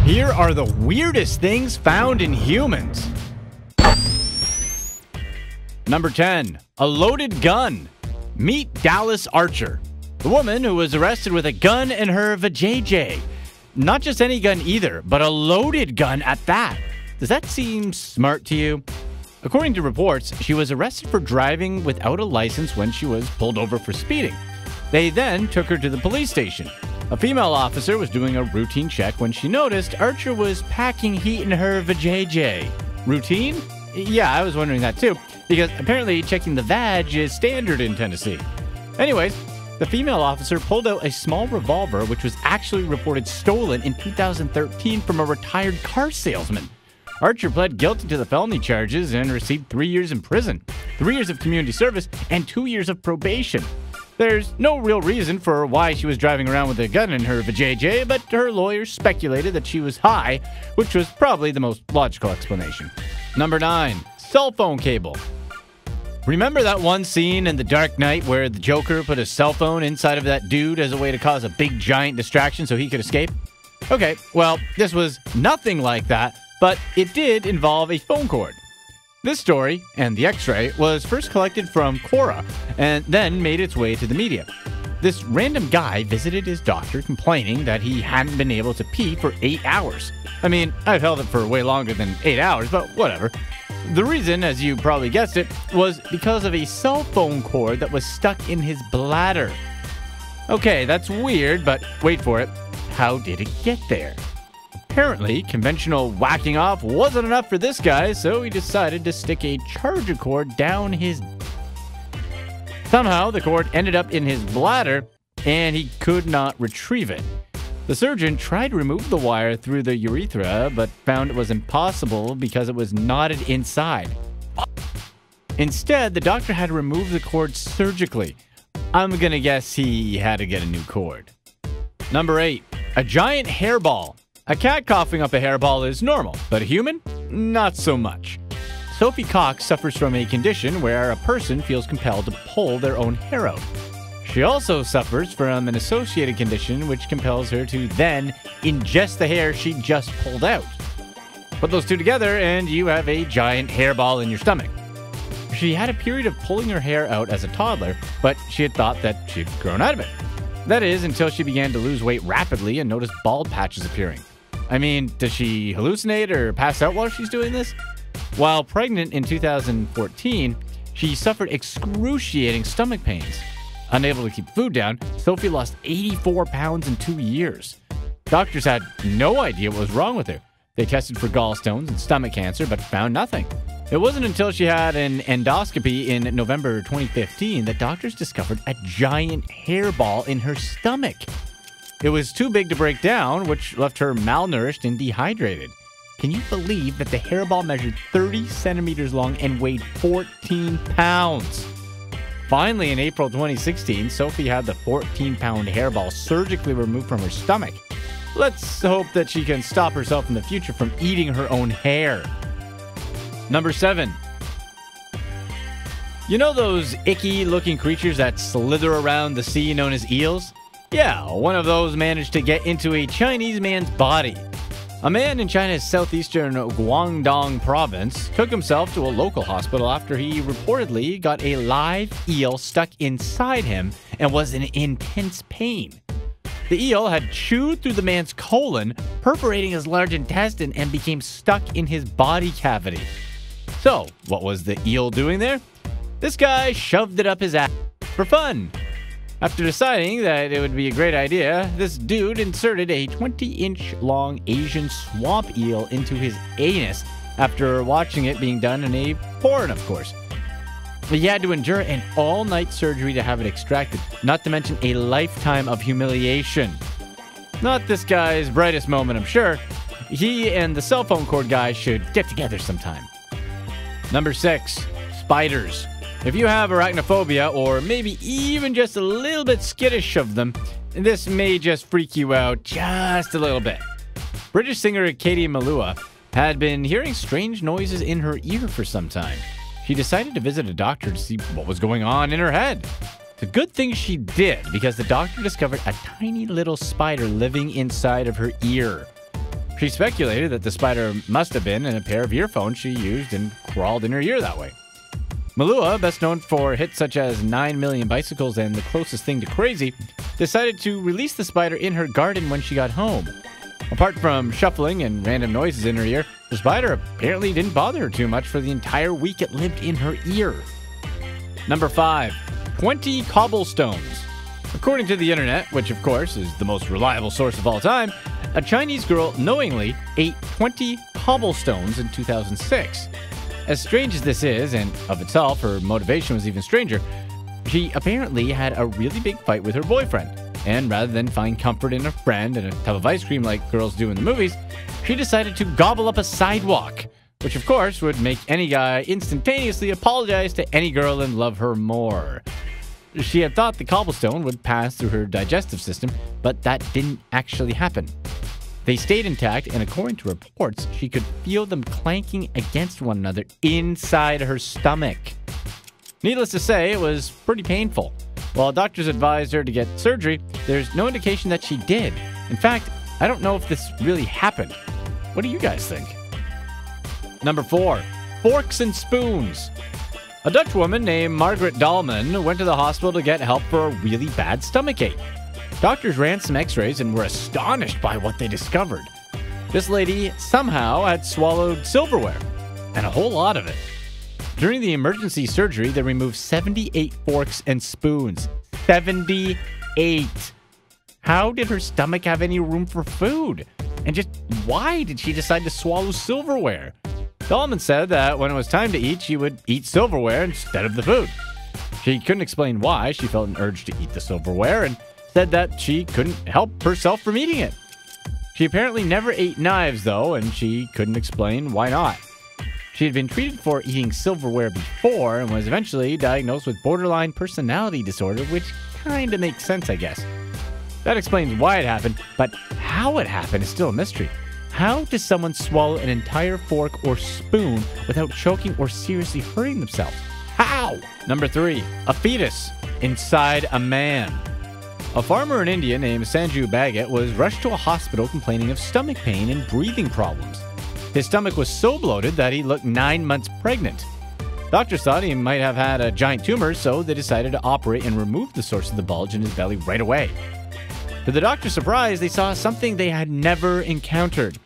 Here are the weirdest things found in humans. Number 10. A loaded gun. Meet Dallas Archer, the woman who was arrested with a gun in her vajayjay. Not just any gun either, but a loaded gun at that. Does that seem smart to you? According to reports, she was arrested for driving without a license when she was pulled over for speeding. They then took her to the police station. A female officer was doing a routine check when she noticed Archer was packing heat in her vajayjay. Routine? Yeah, I was wondering that too, because apparently checking the vag is standard in Tennessee. Anyways, the female officer pulled out a small revolver which was actually reported stolen in 2013 from a retired car salesman. Archer pled guilty to the felony charges and received 3 years in prison, 3 years of community service, and 2 years of probation. There's no real reason for why she was driving around with a gun in her vajayjay, but her lawyers speculated that she was high, which was probably the most logical explanation. Number 9. Cell phone cable. Remember that one scene in The Dark Knight where the Joker put a cell phone inside of that dude as a way to cause a big giant distraction so he could escape? Okay, well, this was nothing like that, but it did involve a phone cord. This story, and the x-ray, was first collected from Quora and then made its way to the media. This random guy visited his doctor complaining that he hadn't been able to pee for 8 hours. I mean, I've held it for way longer than 8 hours, but whatever. The reason, as you probably guessed it, was because of a cell phone cord that was stuck in his bladder. Okay, that's weird, but wait for it. How did it get there? Apparently, conventional whacking off wasn't enough for this guy, so he decided to stick a charger cord down his... Somehow, the cord ended up in his bladder, and he could not retrieve it. The surgeon tried to remove the wire through the urethra, but found it was impossible because it was knotted inside. Instead, the doctor had to remove the cord surgically. I'm gonna guess he had to get a new cord. Number 8. A giant hairball. A cat coughing up a hairball is normal, but a human? Not so much. Sophie Cox suffers from a condition where a person feels compelled to pull their own hair out. She also suffers from an associated condition which compels her to then ingest the hair she just pulled out. Put those two together and you have a giant hairball in your stomach. She had a period of pulling her hair out as a toddler, but she had thought that she'd grown out of it. That is, until she began to lose weight rapidly and noticed bald patches appearing. I mean, does she hallucinate or pass out while she's doing this? While pregnant in 2014, she suffered excruciating stomach pains. Unable to keep food down, Sophie lost 84 pounds in 2 years. Doctors had no idea what was wrong with her. They tested for gallstones and stomach cancer, but found nothing. It wasn't until she had an endoscopy in November 2015 that doctors discovered a giant hairball in her stomach. It was too big to break down, which left her malnourished and dehydrated. Can you believe that the hairball measured 30 centimeters long and weighed 14 pounds? Finally, in April 2016, Sophie had the 14-pound hairball surgically removed from her stomach. Let's hope that she can stop herself in the future from eating her own hair. Number 7. You know those icky-looking creatures that slither around the sea known as eels? Yeah, one of those managed to get into a Chinese man's body. A man in China's southeastern Guangdong province took himself to a local hospital after he reportedly got a live eel stuck inside him and was in intense pain. The eel had chewed through the man's colon, perforating his large intestine, and became stuck in his body cavity. So, what was the eel doing there? This guy shoved it up his ass for fun. After deciding that it would be a great idea, this dude inserted a 20-inch long Asian swamp eel into his anus after watching it being done in a porn, of course. He had to endure an all-night surgery to have it extracted, not to mention a lifetime of humiliation. Not this guy's brightest moment, I'm sure. He and the cell phone cord guy should get together sometime. Number 6. Spiders. If you have arachnophobia, or maybe even just a little bit skittish of them, this may just freak you out just a little bit. British singer Katie Melua had been hearing strange noises in her ear for some time. She decided to visit a doctor to see what was going on in her head. It's a good thing she did, because the doctor discovered a tiny little spider living inside of her ear. She speculated that the spider must have been in a pair of earphones she used and crawled in her ear that way. Malua, best known for hits such as 9 Million Bicycles and The Closest Thing to Crazy, decided to release the spider in her garden when she got home. Apart from shuffling and random noises in her ear, the spider apparently didn't bother her too much for the entire week it lived in her ear. Number 5. 20 cobblestones. According to the internet, which of course is the most reliable source of all time, a Chinese girl knowingly ate 20 cobblestones in 2006. As strange as this is, and of itself her motivation was even stranger, she apparently had a really big fight with her boyfriend, and rather than find comfort in a friend and a tub of ice cream like girls do in the movies, she decided to gobble up a sidewalk, which of course would make any guy instantaneously apologize to any girl and love her more. She had thought the cobblestone would pass through her digestive system, but that didn't actually happen. They stayed intact, and according to reports, she could feel them clanking against one another inside her stomach. Needless to say, it was pretty painful. While doctors advised her to get surgery, there's no indication that she did. In fact, I don't know if this really happened. What do you guys think? Number 4. Forks and spoons. A Dutch woman named Margaret Dahlman went to the hospital to get help for a really bad stomachache. Doctors ran some x-rays and were astonished by what they discovered. This lady somehow had swallowed silverware, and a whole lot of it. During the emergency surgery, they removed 78 forks and spoons. 78! How did her stomach have any room for food? And just why did she decide to swallow silverware? Dahlman said that when it was time to eat, she would eat silverware instead of the food. She couldn't explain why she felt an urge to eat the silverware and said that she couldn't help herself from eating it. She apparently never ate knives, though, and she couldn't explain why not. She had been treated for eating silverware before and was eventually diagnosed with borderline personality disorder, which kinda makes sense, I guess. That explains why it happened, but how it happened is still a mystery. How does someone swallow an entire fork or spoon without choking or seriously hurting themselves? How? Number 3. A fetus inside a man. A farmer in India named Sanju Bhagat was rushed to a hospital complaining of stomach pain and breathing problems. His stomach was so bloated that he looked 9 months pregnant. Doctors thought he might have had a giant tumor, so they decided to operate and remove the source of the bulge in his belly right away. To the doctor's surprise, they saw something they had never encountered.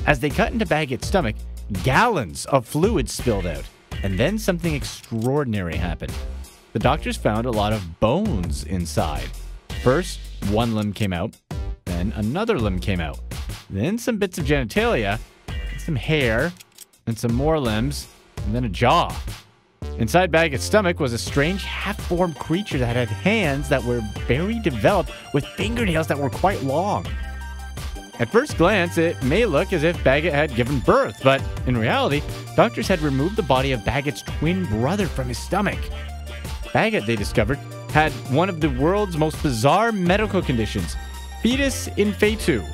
As they cut into Bhagat's stomach, gallons of fluid spilled out, and then something extraordinary happened. The doctors found a lot of bones inside. First, one limb came out, then another limb came out, then some bits of genitalia, some hair, and some more limbs, and then a jaw. Inside Bhagat's stomach was a strange half-formed creature that had hands that were very developed with fingernails that were quite long. At first glance, it may look as if Bhagat had given birth, but in reality, doctors had removed the body of Bhagat's twin brother from his stomach. Bhagat, they discovered, had one of the world's most bizarre medical conditions, fetus in fetu.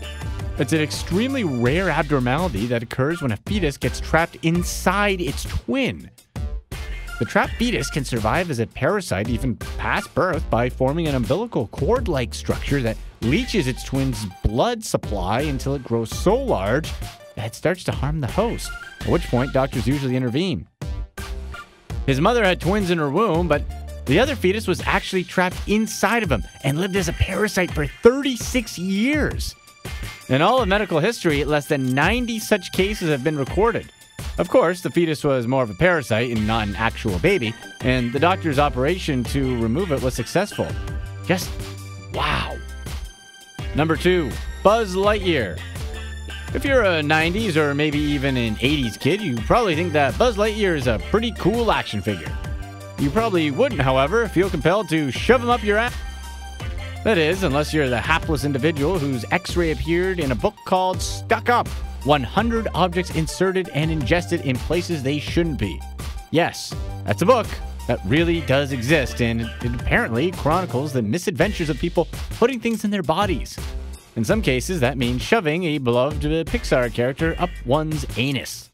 It's an extremely rare abnormality that occurs when a fetus gets trapped inside its twin. The trapped fetus can survive as a parasite even past birth by forming an umbilical cord-like structure that leaches its twin's blood supply until it grows so large that it starts to harm the host, at which point doctors usually intervene. His mother had twins in her womb, but the other fetus was actually trapped inside of him and lived as a parasite for 36 years. In all of medical history, less than 90 such cases have been recorded. Of course, the fetus was more of a parasite and not an actual baby, and the doctor's operation to remove it was successful. Just wow. Number 2, Buzz Lightyear. If you're a 90s or maybe even an 80s kid, you probably think that Buzz Lightyear is a pretty cool action figure. You probably wouldn't, however, feel compelled to shove him up your ass. That is, unless you're the hapless individual whose x-ray appeared in a book called Stuck Up, 100 Objects Inserted and Ingested in Places They Shouldn't Be. Yes, that's a book that really does exist, and it apparently chronicles the misadventures of people putting things in their bodies. In some cases, that means shoving a beloved Pixar character up one's anus.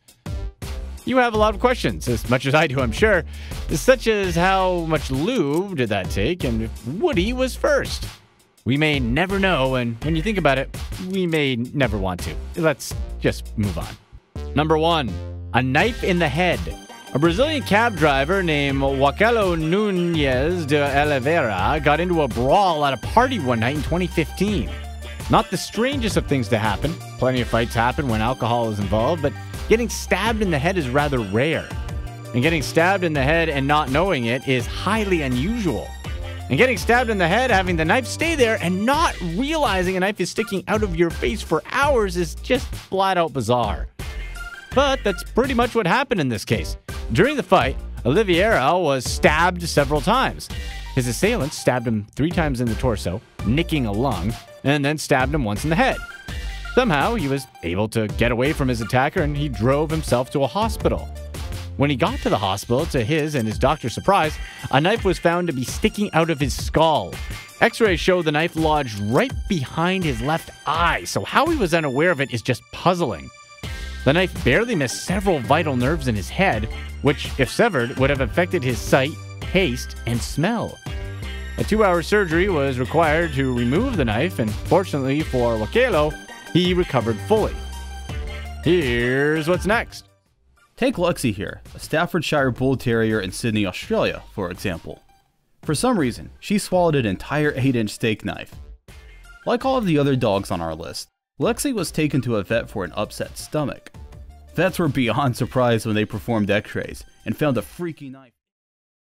You have a lot of questions, as much as I do, I'm sure, such as how much lube did that take and if Woody was first. We may never know, and when you think about it, we may never want to. Let's just move on. Number 1. A knife in the head. A Brazilian cab driver named Joaquilo Nunes de Oliveira got into a brawl at a party one night in 2015. Not the strangest of things to happen. Plenty of fights happen when alcohol is involved, but getting stabbed in the head is rather rare. And getting stabbed in the head and not knowing it is highly unusual. And getting stabbed in the head, having the knife stay there, and not realizing a knife is sticking out of your face for hours is just flat out bizarre. But that's pretty much what happened in this case. During the fight, Oliveira was stabbed several times. His assailant stabbed him 3 times in the torso, nicking a lung, and then stabbed him once in the head. Somehow, he was able to get away from his attacker and he drove himself to a hospital. When he got to the hospital, to his and his doctor's surprise, a knife was found to be sticking out of his skull. X-rays show the knife lodged right behind his left eye, so how he was unaware of it is just puzzling. The knife barely missed several vital nerves in his head, which, if severed, would have affected his sight, taste, and smell. A 2-hour surgery was required to remove the knife, and fortunately for Joaquilo, he recovered fully. Here's what's next. Take Lexi here, a Staffordshire Bull Terrier in Sydney, Australia, for example. For some reason, she swallowed an entire 8-inch steak knife. Like all of the other dogs on our list, Lexi was taken to a vet for an upset stomach. Vets were beyond surprised when they performed x-rays and found a freaky knife.